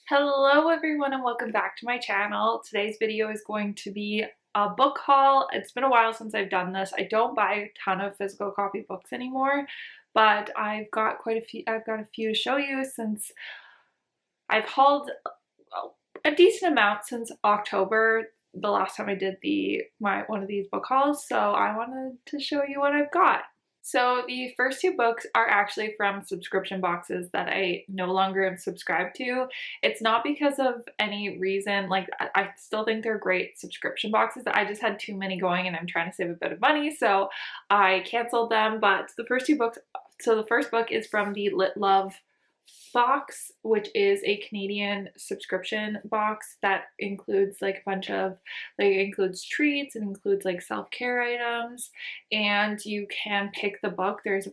Hello everyone and welcome back to my channel. Today's video is going to be a book haul. It's been a while since I've done this. I don't buy a ton of physical copy books anymore, but I've got a few to show you since I've hauled a decent amount since October, the last time I did one of these book hauls, so I wanted to show you what I've got. So the first two books are actually from subscription boxes that I no longer am subscribed to. It's not because of any reason, like I still think they're great subscription boxes. I just had too many going and I'm trying to save a bit of money, so I canceled them. But the first two books, so the first book is from the Lit Love box, which is a Canadian subscription box that includes like a bunch of it includes treats, it includes like self-care items, and you can pick the book. There's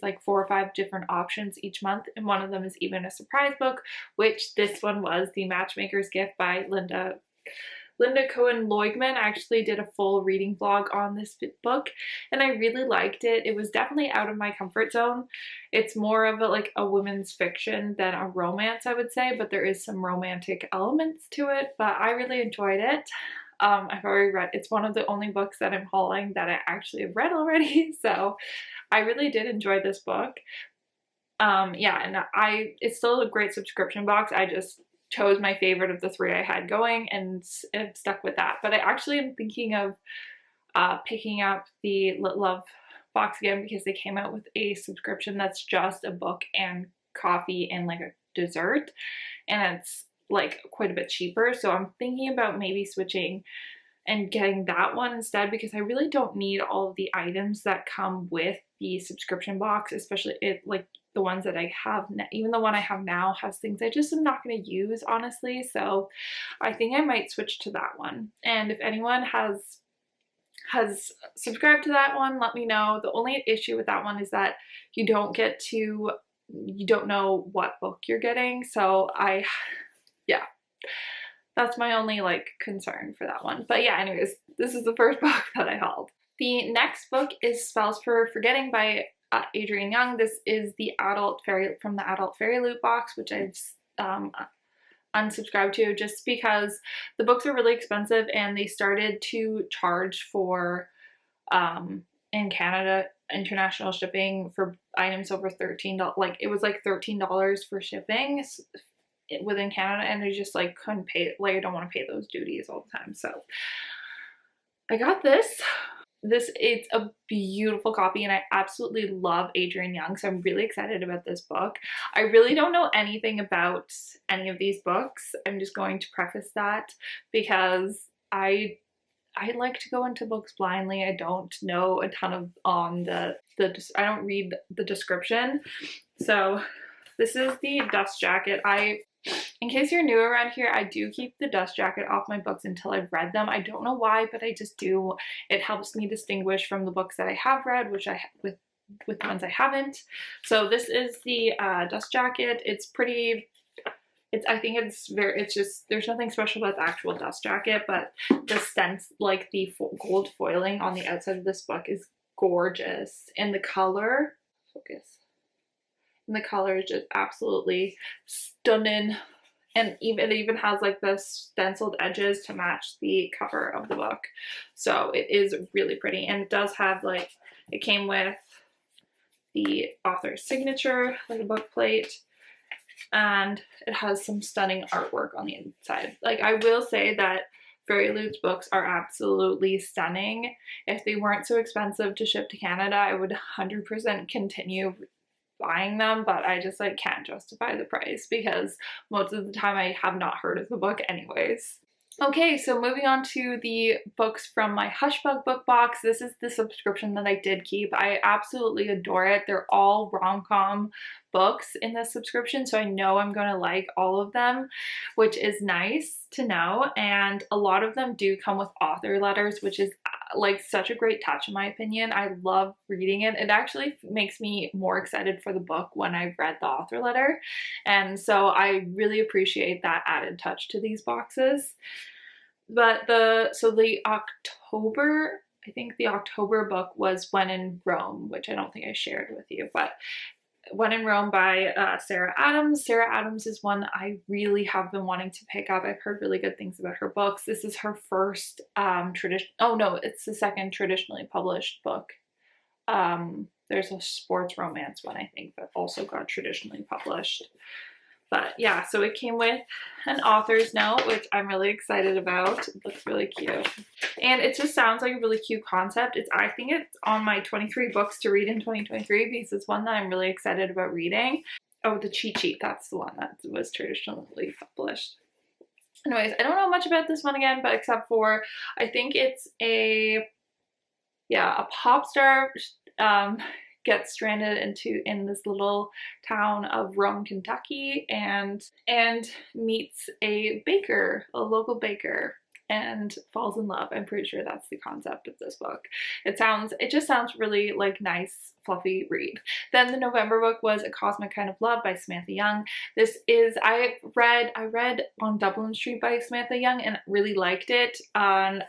like 4 or 5 different options each month, and one of them is even a surprise book, which this one was The Matchmaker's Gift by Linda Cohen Loigman. Actually did a full reading vlog on this book and I really liked it. It was definitely out of my comfort zone. It's more of a women's fiction than a romance, I would say, but there is some romantic elements to it, but I really enjoyed it. I've already read, it's one of the only books that I'm hauling that I actually have read already, so I really did enjoy this book. Yeah, and it's still a great subscription box. I just chose my favorite of the 3 I had going and I've stuck with that. But I actually am thinking of picking up the Lit Love box again because they came out with a subscription that's just a book and coffee and like a dessert, and it's like quite a bit cheaper. So I'm thinking about maybe switching and getting that one instead, because I really don't need all of the items that come with the subscription box, especially the ones that I have, even the one I have now has things I just am not going to use, honestly. So I think I might switch to that one. And if anyone has subscribed to that one, let me know. The only issue with that one is that you don't know what book you're getting. So yeah, that's my only concern for that one. But yeah, anyways, this is the first book that I hauled. The next book is Spells for Forgetting by Adrienne Young. This is from the Adult Fairy Loot box, which I've unsubscribed to just because the books are really expensive and they started to charge for in Canada international shipping for items over $13. Like it was like $13 for shipping within Canada, and they just couldn't pay, I don't want to pay those duties all the time. So I got this. It's a beautiful copy and I absolutely love Adrienne Young, so I'm really excited about this book. I really don't know anything about any of these books. I'm just going to preface that because I like to go into books blindly. I don't know a ton of I don't read the description. So this is the dust jacket. In case you're new around here, I do keep the dust jacket off my books until I've read them. I don't know why, but I just do. It helps me distinguish from the books that I have read, with the ones I haven't. So this is the dust jacket. It's pretty. It's just, there's nothing special about the actual dust jacket, but the the gold foiling on the outside of this book is gorgeous, and the color, and the color is just absolutely stunning. And it even has the stenciled edges to match the cover of the book. So it is really pretty, and it does have it came with the author's signature, like a book plate, and it has some stunning artwork on the inside. I will say that Fairy Loot's books are absolutely stunning. If they weren't so expensive to ship to Canada, I would 100% continue buying them, but I just can't justify the price because most of the time I have not heard of the book anyways. Okay, so moving on to the books from my Hushbug book box. This is the subscription that I did keep. I absolutely adore it. They're all rom-com books in this subscription, so I know I'm going to like all of them, which is nice to know. And a lot of them do come with author letters, which is such a great touch in my opinion. I love reading it. It actually makes me more excited for the book when I've read the author letter, and so I really appreciate that added touch to these boxes. But the October book was When in Rome, which I don't think I shared with you, but When in Rome by Sarah Adams. Sarah Adams is one I really have been wanting to pick up. I've heard really good things about her books. This is her first oh no, it's the second traditionally published book. There's a sports romance one, I think, that also got traditionally published. But yeah, so it came with an author's note, which I'm really excited about. It looks really cute. And it just sounds like a really cute concept. I think it's on my 23 books to read in 2023 because it's one that I'm really excited about reading. Oh, the cheat sheet, that's the one that was traditionally published. Anyways, I don't know much about this one again, but except for I think it's a pop star gets stranded in this little town of Rome, Kentucky, and meets a local baker, and falls in love. I'm pretty sure that's the concept of this book. It just sounds really like nice, fluffy read. Then the November book was A Cosmic Kind of Love by Samantha Young. This is, I read On Dublin Street by Samantha Young and really liked it. I'm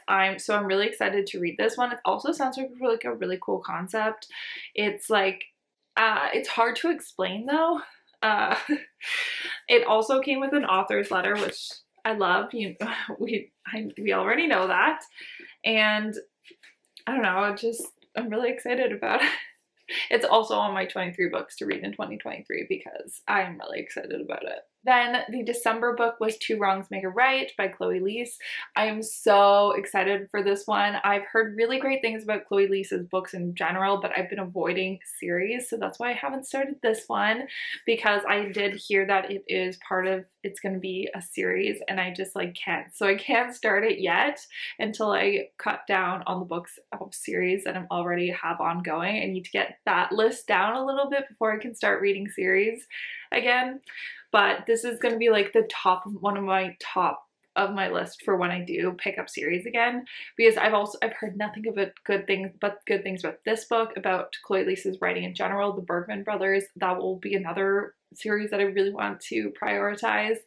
really excited to read this one. It also sounds like a really cool concept. It's like, it's hard to explain though. It also came with an author's letter, which I love. We already know that, and I don't know, I'm really excited about it. It's also on my 23 books to read in 2023 because I'm really excited about it. Then the December book was Two Wrongs Make a Right by Chloe Leese. I am so excited for this one. I've heard really great things about Chloe Leese's books in general, but I've been avoiding series, so that's why I haven't started this one, because I did hear that it's going to be a series and I just can't. So I can't start it yet until I cut down on the books of series that I already have ongoing. I need to get that list down a little bit before I can start reading series again. But this is going to be like one of my top of my list for when I do pick up series again, because I've heard nothing but good things about this book, about Chloe Leese's writing in general. The Bergman brothers, that will be another series that I really want to prioritize.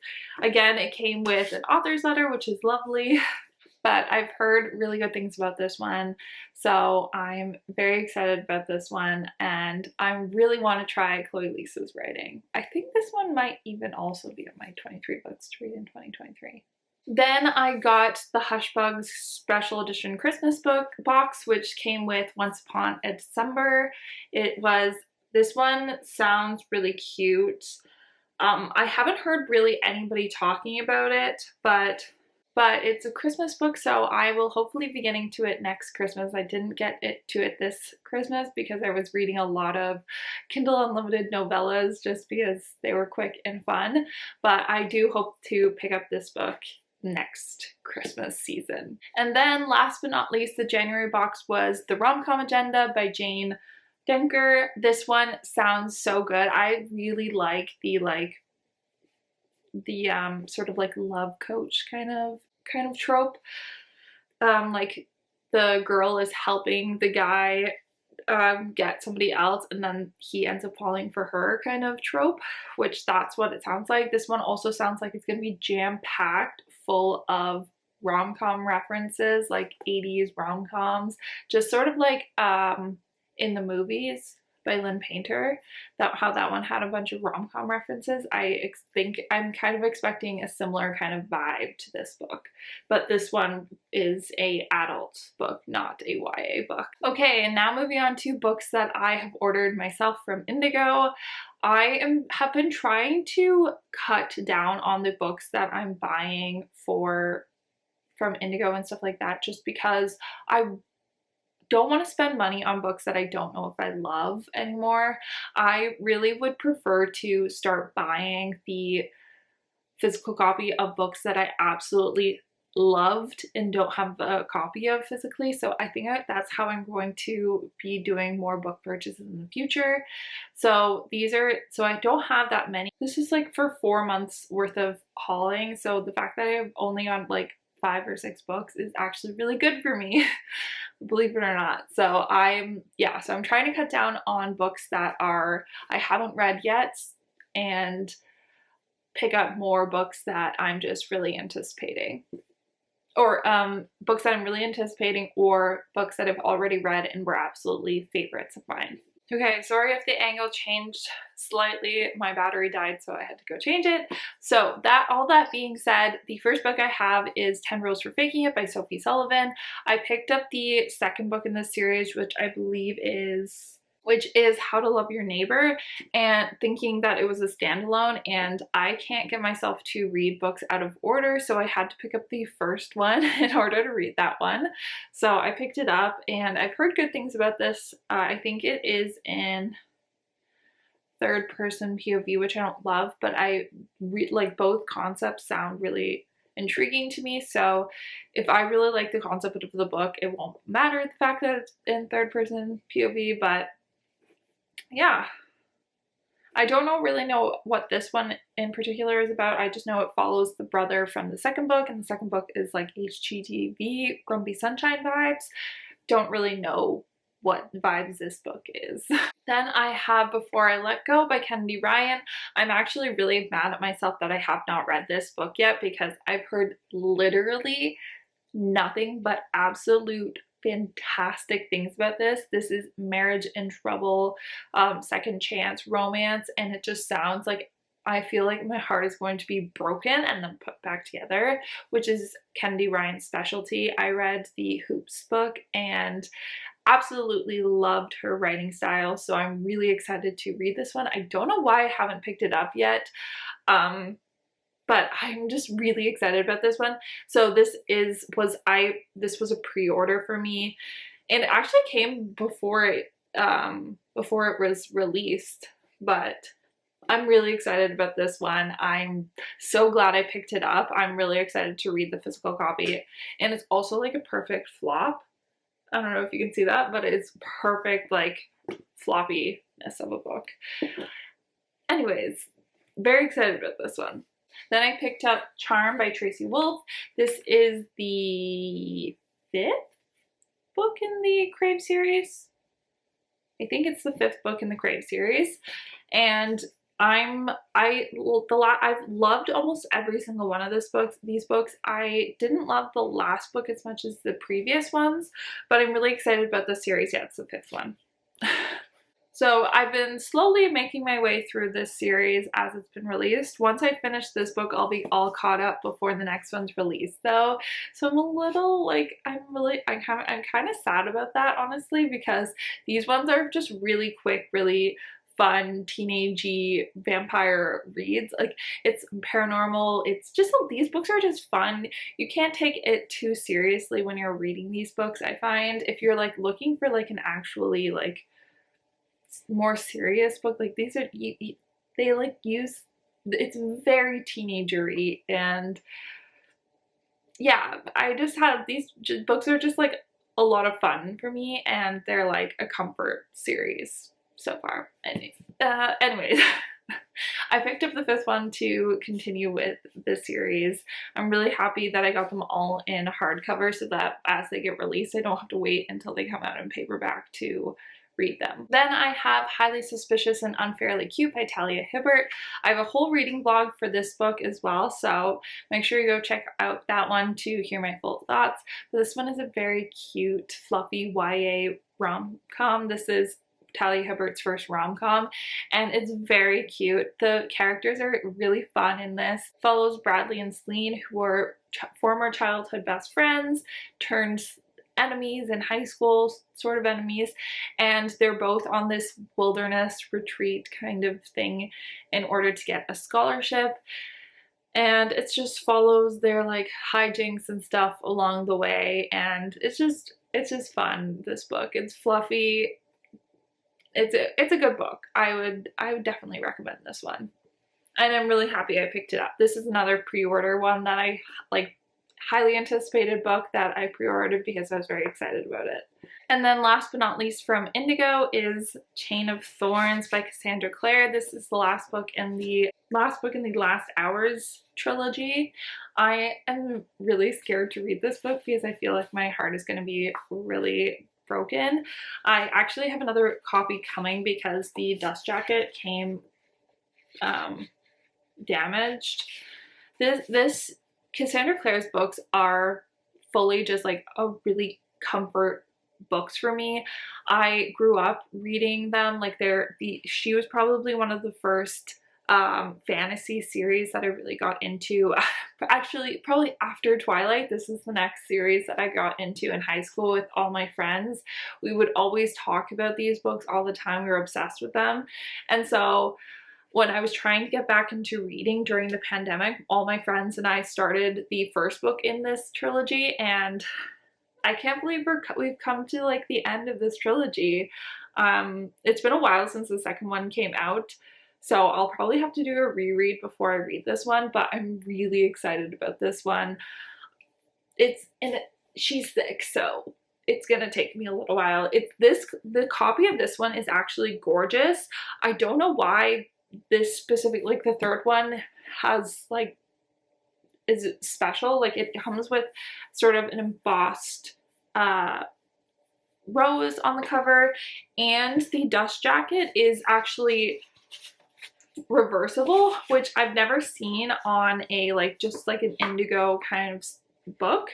Again, it came with an author's letter, which is lovely. But I've heard really good things about this one, so I'm very excited about this one, and I really want to try Chloe Leese's writing. I think this one might even also be on my 23 books to read in 2023. Then I got the Hushbugs special edition Christmas box, which came with Once Upon a December. This one sounds really cute. I haven't heard really anybody talking about it, but it's a Christmas book, so I will hopefully be getting to it next Christmas. I didn't get to it this Christmas because I was reading a lot of Kindle Unlimited novellas just because they were quick and fun, but I do hope to pick up this book next Christmas season. And then last but not least, the January box was The Rom-Com Agenda by Jane Denker. This one sounds so good. I really like the sort of like love coach kind of trope. Like the girl is helping the guy get somebody else and then he ends up falling for her kind of trope, which that's what it sounds like. This one also sounds like it's going to be jam-packed full of rom-com references, like 80s rom-coms, just sort of like In the Movies by Lynn Painter, how that one had a bunch of rom-com references. I think I'm kind of expecting a similar kind of vibe to this book, but this one is a adult book, not a YA book. Okay, and now moving on to books that I have ordered myself from Indigo. Have been trying to cut down on the books that I'm buying from Indigo and stuff like that, just because I don't want to spend money on books that I don't know if I love anymore. I really would prefer to start buying the physical copy of books that I absolutely loved and don't have a copy of physically. So I think that's how I'm going to be doing more book purchases in the future. So I don't have that many. This is like for 4 months worth of hauling. So the fact that I've only got like 5 or 6 books is actually really good for me. Believe it or not. So I'm trying to cut down on books that I haven't read yet and pick up more books that I'm just really anticipating, or books that I'm really anticipating, or books that I've already read and were absolutely favorites of mine. Okay, sorry if the angle changed slightly. My battery died, so I had to go change it. So all that being said, the first book I have is 10 Rules for Faking It by Sophie Sullivan. I picked up the second book in this series, which is How to Love Your Neighbor, and thinking that it was a standalone, and I can't get myself to read books out of order, so I had to pick up the first one in order to read that one. So I picked it up, and I've heard good things about this. I think it is in third person POV, which I don't love, but like both concepts sound really intriguing to me. So if I really like the concept of the book, it won't matter the fact that it's in third person POV, but yeah. I don't really know what this one in particular is about. I just know it follows the brother from the second book, and the second book is like HGTV, Grumpy Sunshine vibes. Don't really know what vibes this book is. Then I have Before I Let Go by Kennedy Ryan. I'm actually really mad at myself that I have not read this book yet, because I've heard literally nothing but absolute fantastic things about this. This is marriage in trouble, second chance romance, and it just sounds like I feel like my heart is going to be broken and then put back together, which is Kennedy Ryan's specialty. I read the Hoops book and absolutely loved her writing style, so I'm really excited to read this one. I don't know why I haven't picked it up yet. But I'm just really excited about this one. So this was a pre-order for me, and it actually came before it was released, but I'm really excited about this one. I'm so glad I picked it up. I'm really excited to read the physical copy, and it's also like a perfect flop. I don't know if you can see that, but it's perfect, like, floppiness of a book. Anyways, very excited about this one. Then I picked up Charm by Tracy Wolff. This is the 5th book in the Crave series. I think it's the 5th book in the Crave series, and I've loved almost every single one of these books. I didn't love the last book as much as the previous ones, but I'm really excited about this series. Yeah, it's the 5th one. So I've been slowly making my way through this series as it's been released. Once I finish this book, I'll be all caught up before the next one's released though. So I'm a little like, I'm kind of sad about that, honestly, because these ones are just really quick, really fun, teenagey vampire reads. Like, it's paranormal. It's just, these books are just fun. You can't take it too seriously when you're reading these books, I find. If you're like looking for like an actually like more serious book, like these are, they like use, it's very teenagery, and yeah, I just have these books are just like a lot of fun for me, and they're like a comfort series so far. Anyways, I picked up the 5th one to continue with the series. I'm really happy that I got them all in hardcover, so that as they get released, I don't have to wait until they come out in paperback to read them. Then I have Highly Suspicious and Unfairly Cute by Talia Hibbert. I have a whole reading blog for this book as well, so make sure you go check out that one to hear my full thoughts. But this one is a very cute, fluffy YA rom-com. This is Talia Hibbert's first rom-com, and it's very cute. The characters are really fun in this. It follows Bradley and Celine, who are former childhood best friends turned enemies in high school, sort of enemies, and they're both on this wilderness retreat kind of thing in order to get a scholarship, and it just follows their like hijinks and stuff along the way, and it's just fun. This book, it's fluffy, it's a good book. I would definitely recommend this one, and I'm really happy I picked it up. This is another pre-order one that I like, highly anticipated book that I pre-ordered because I was very excited about it. And then last but not least from Indigo is Chain of Thorns by Cassandra Clare. This is the last book in the Last Hours trilogy. I am really scared to read this book because I feel like my heart is going to be really broken. I actually have another copy coming because the dust jacket came damaged. This Cassandra Clare's books are fully just like a really comfort books for me. I grew up reading them. Like she was probably one of the first fantasy series that I really got into. Actually, probably after Twilight, this is the next series that I got into in high school with all my friends. We would always talk about these books all the time. We were obsessed with them. And so when I was trying to get back into reading during the pandemic, all my friends and I started the first book in this trilogy, and I can't believe we've come to like the end of this trilogy. It's been a while since the second one came out, so I'll probably have to do a reread before I read this one, but I'm really excited about this one. She's sick, so it's gonna take me a little while. The copy of this one is actually gorgeous. I don't know why this specific, like the third one has like, is special. Like it comes with sort of an embossed rose on the cover, and the dust jacket is actually reversible, which I've never seen on a like just like an indigo kind of book.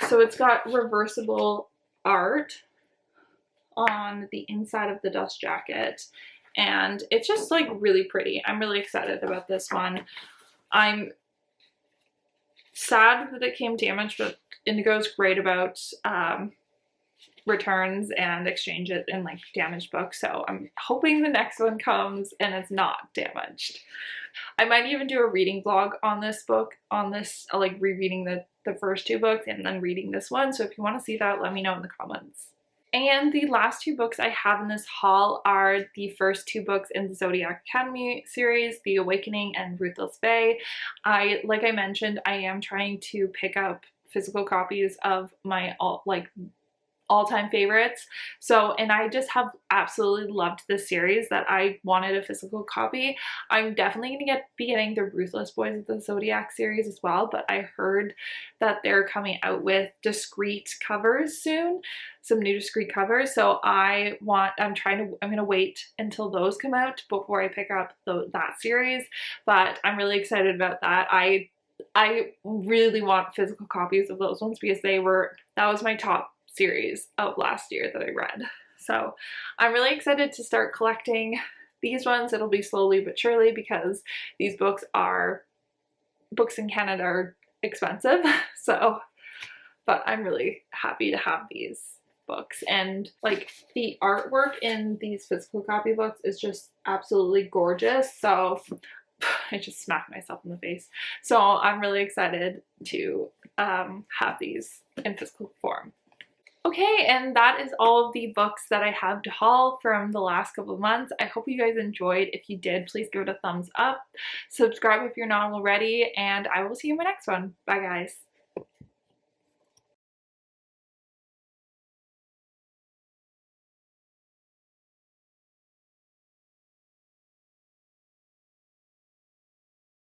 So it's got reversible art on the inside of the dust jacket, and it's just like really pretty. I'm really excited about this one. I'm sad that it came damaged, but Indigo's great about returns and exchanges in like damaged books, so I'm hoping the next one comes and it's not damaged. I might even do a reading vlog on this book, like rereading the first two books and then reading this one, so if you want to see that, let me know in the comments. And the last two books I have in this haul are the first two books in the Zodiac Academy series, The Awakening and Ruthless Bay. Like I mentioned, I am trying to pick up physical copies of my all-time favorites. So, and I just have absolutely loved this series that I wanted a physical copy. I'm definitely gonna be getting the Ruthless Boys of the Zodiac series as well, but I heard that they're coming out with discreet covers soon, some new discreet covers. So I'm gonna wait until those come out before I pick up that series, but I'm really excited about that. I really want physical copies of those ones because that was my top series of last year that I read. So I'm really excited to start collecting these ones. It'll be slowly but surely because these books in Canada are expensive. So, but I'm really happy to have these books, and like the artwork in these physical copy books is just absolutely gorgeous. So I just smacked myself in the face. So I'm really excited to have these in physical form. Okay, and that is all of the books that I have to haul from the last couple of months. I hope you guys enjoyed. If you did, please give it a thumbs up. Subscribe if you're not already, and I will see you in my next one. Bye, guys.